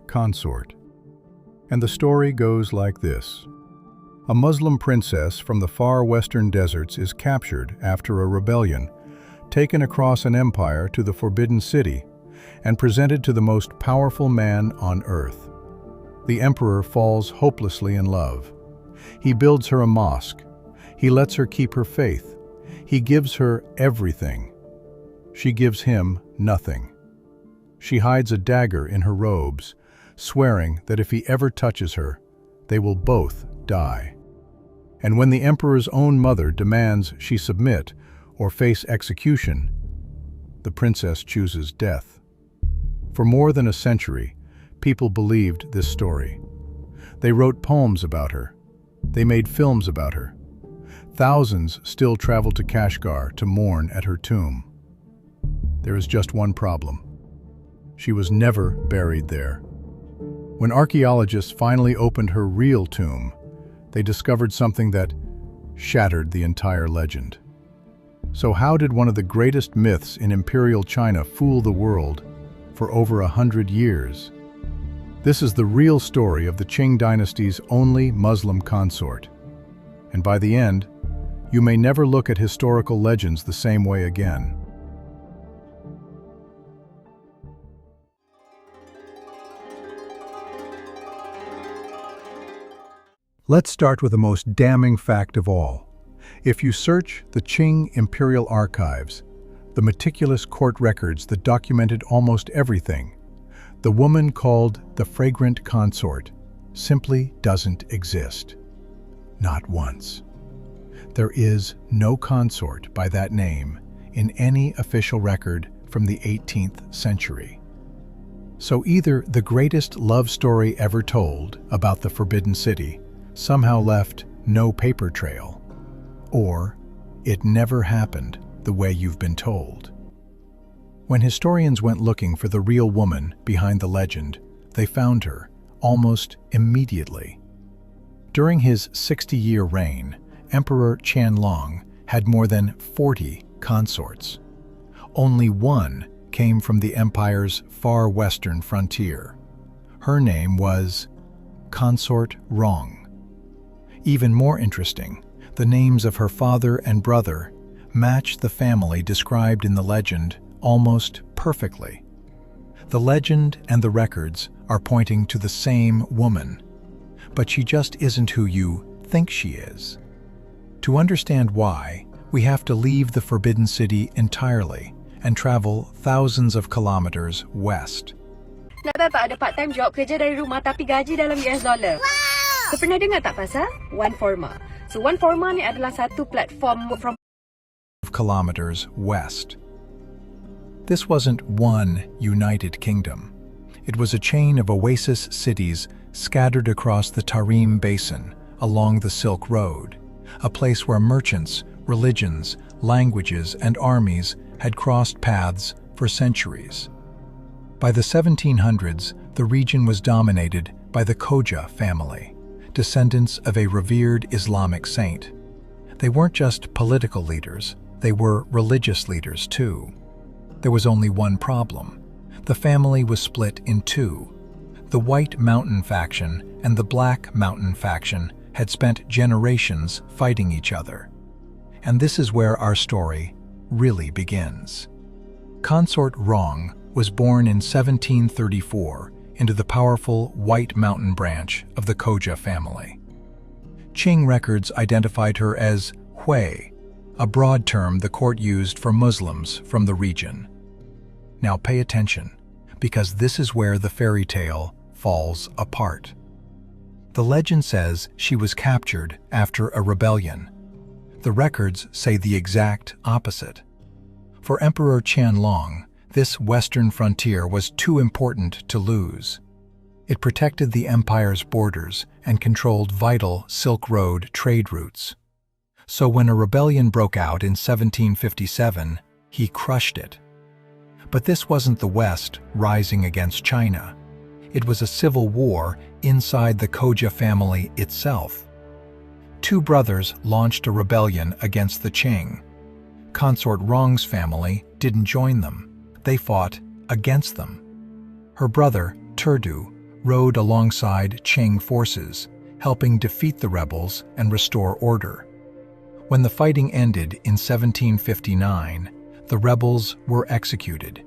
consort. And the story goes like this. A Muslim princess from the far western deserts is captured after a rebellion, taken across an empire to the Forbidden City, and presented to the most powerful man on earth. The emperor falls hopelessly in love. He builds her a mosque. He lets her keep her faith. He gives her everything. She gives him nothing. She hides a dagger in her robes, swearing that if he ever touches her, they will both die. And when the emperor's own mother demands she submit or face execution, the princess chooses death. For more than a century, people believed this story. They wrote poems about her. They made films about her. Thousands still travel to Kashgar to mourn at her tomb. There is just one problem. She was never buried there. When archaeologists finally opened her real tomb, they discovered something that shattered the entire legend. So how did one of the greatest myths in Imperial China fool the world for over 100 years? This is the real story of the Qing dynasty's only Muslim consort. And by the end, you may never look at historical legends the same way again. Let's start with the most damning fact of all. If you search the Qing Imperial Archives, the meticulous court records that documented almost everything, the woman called the Fragrant Consort simply doesn't exist. Not once. There is no consort by that name in any official record from the 18th century. So either the greatest love story ever told about the Forbidden City somehow left no paper trail, or it never happened the way you've been told. When historians went looking for the real woman behind the legend, they found her almost immediately. During his 60-year reign, Emperor Qianlong had more than 40 consorts. Only one came from the empire's far western frontier. Her name was Consort Rong. Even more interesting, the names of her father and brother match the family described in the legend almost perfectly. The legend and the records are pointing to the same woman, but she just isn't who you think she is. To understand why, we have to leave the Forbidden City entirely and travel thousands of kilometers west. Nak ada part-time job kerja dari rumah tapi gaji dalam US dollar. Kau pernah dengar tak pasal OneForma? So OneForma ni adalah satu platform from kilometers west. This wasn't one United Kingdom. It was a chain of oasis cities scattered across the Tarim Basin along the Silk Road, a place where merchants, religions, languages, and armies had crossed paths for centuries. By the 1700s, the region was dominated by the Khoja family, descendants of a revered Islamic saint. They weren't just political leaders, they were religious leaders too. There was only one problem. The family was split in two. The White Mountain faction and the Black Mountain faction had spent generations fighting each other. And this is where our story really begins. Consort Rong was born in 1734 into the powerful White Mountain branch of the Khoja family. Qing records identified her as Hui, a broad term the court used for Muslims from the region. Now pay attention, because this is where the fairy tale falls apart. The legend says she was captured after a rebellion. The records say the exact opposite. For Emperor Qianlong, this western frontier was too important to lose. It protected the empire's borders and controlled vital Silk Road trade routes. So when a rebellion broke out in 1757, he crushed it. But this wasn't the West rising against China. It was a civil war inside the Khoja family itself. Two brothers launched a rebellion against the Qing. Consort Rong's family didn't join them. They fought against them. Her brother Turdu, rode alongside Qing forces, helping defeat the rebels and restore order. When the fighting ended in 1759, the rebels were executed.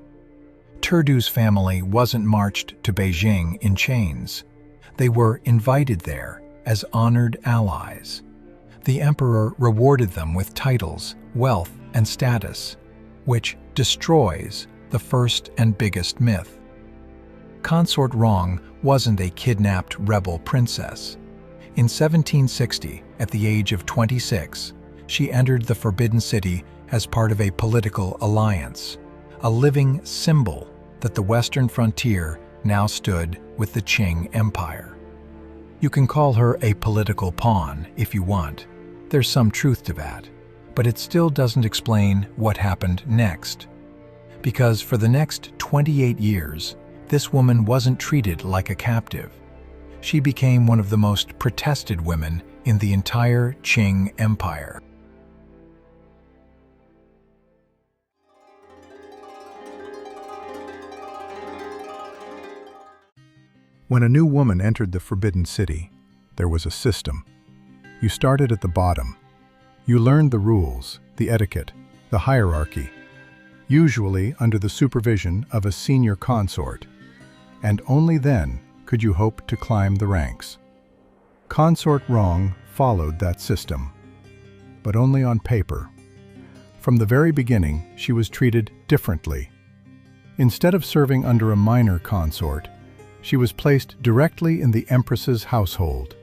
Turdu's family wasn't marched to Beijing in chains. They were invited there as honored allies. The emperor rewarded them with titles, wealth, and status, which destroys the first and biggest myth. Consort Rong wasn't a kidnapped rebel princess. In 1760, at the age of 26, she entered the Forbidden City as part of a political alliance, a living symbol that the western frontier now stood with the Qing Empire. You can call her a political pawn if you want. There's some truth to that, but it still doesn't explain what happened next. Because for the next 28 years, this woman wasn't treated like a captive. She became one of the most protested women in the entire Qing Empire. When a new woman entered the Forbidden City, there was a system. You started at the bottom. You learned the rules, the etiquette, the hierarchy, usually under the supervision of a senior consort, and only then could you hope to climb the ranks. Consort Rong followed that system, but only on paper. From the very beginning, she was treated differently. Instead of serving under a minor consort, she was placed directly in the Empress's household,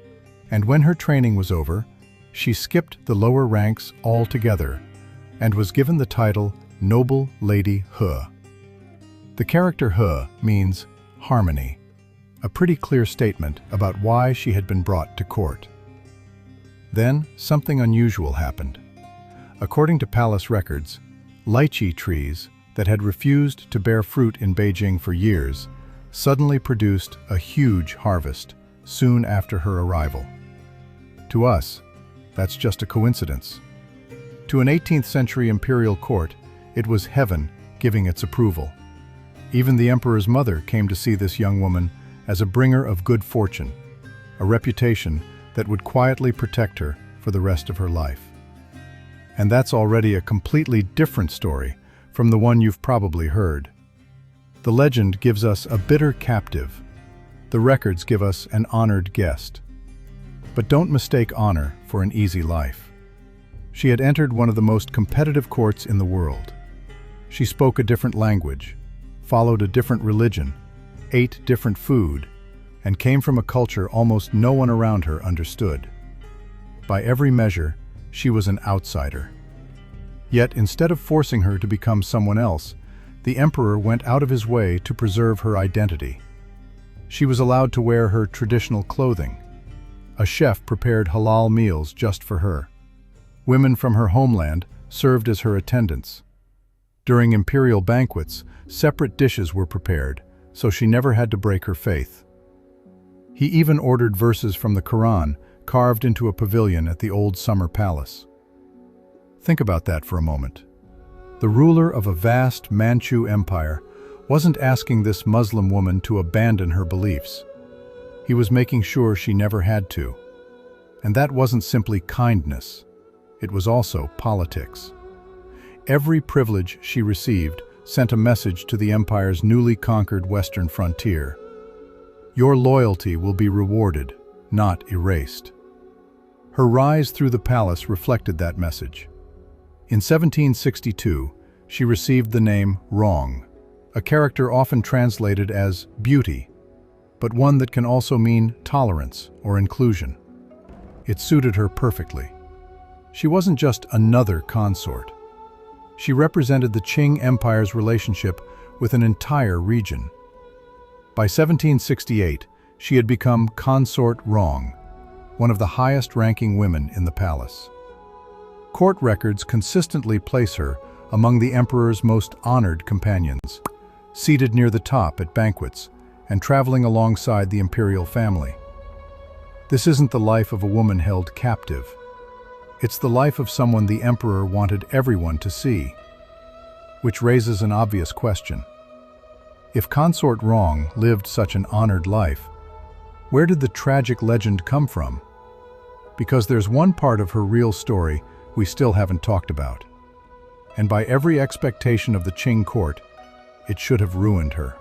and when her training was over, she skipped the lower ranks altogether and was given the title Noble Lady He. The character He means harmony, a pretty clear statement about why she had been brought to court. Then something unusual happened. According to palace records, lychee trees that had refused to bear fruit in Beijing for years suddenly produced a huge harvest soon after her arrival. To us, that's just a coincidence. To an 18th century imperial court, it was heaven giving its approval. Even the emperor's mother came to see this young woman as a bringer of good fortune, a reputation that would quietly protect her for the rest of her life. And that's already a completely different story from the one you've probably heard. The legend gives us a bitter captive. The records give us an honored guest. But don't mistake honor for an easy life. She had entered one of the most competitive courts in the world. She spoke a different language, followed a different religion, ate different food, and came from a culture almost no one around her understood. By every measure, she was an outsider. Yet instead of forcing her to become someone else, the emperor went out of his way to preserve her identity. She was allowed to wear her traditional clothing. A chef prepared halal meals just for her. Women from her homeland served as her attendants. During imperial banquets, separate dishes were prepared, so she never had to break her faith. He even ordered verses from the Quran carved into a pavilion at the old summer palace. Think about that for a moment. The ruler of a vast Manchu empire wasn't asking this Muslim woman to abandon her beliefs. He was making sure she never had to. And that wasn't simply kindness. It was also politics. Every privilege she received sent a message to the empire's newly conquered western frontier. Your loyalty will be rewarded, not erased. Her rise through the palace reflected that message. In 1762, she received the name Rong, a character often translated as beauty, but one that can also mean tolerance or inclusion. It suited her perfectly. She wasn't just another consort. She represented the Qing Empire's relationship with an entire region. By 1768, she had become Consort Rong, one of the highest-ranking women in the palace. Court records consistently place her among the emperor's most honored companions, seated near the top at banquets and traveling alongside the imperial family. This isn't the life of a woman held captive. It's the life of someone the emperor wanted everyone to see. Which raises an obvious question. If Consort Rong lived such an honored life, where did the tragic legend come from? Because there's one part of her real story we still haven't talked about. And by every expectation of the Qing court, it should have ruined her.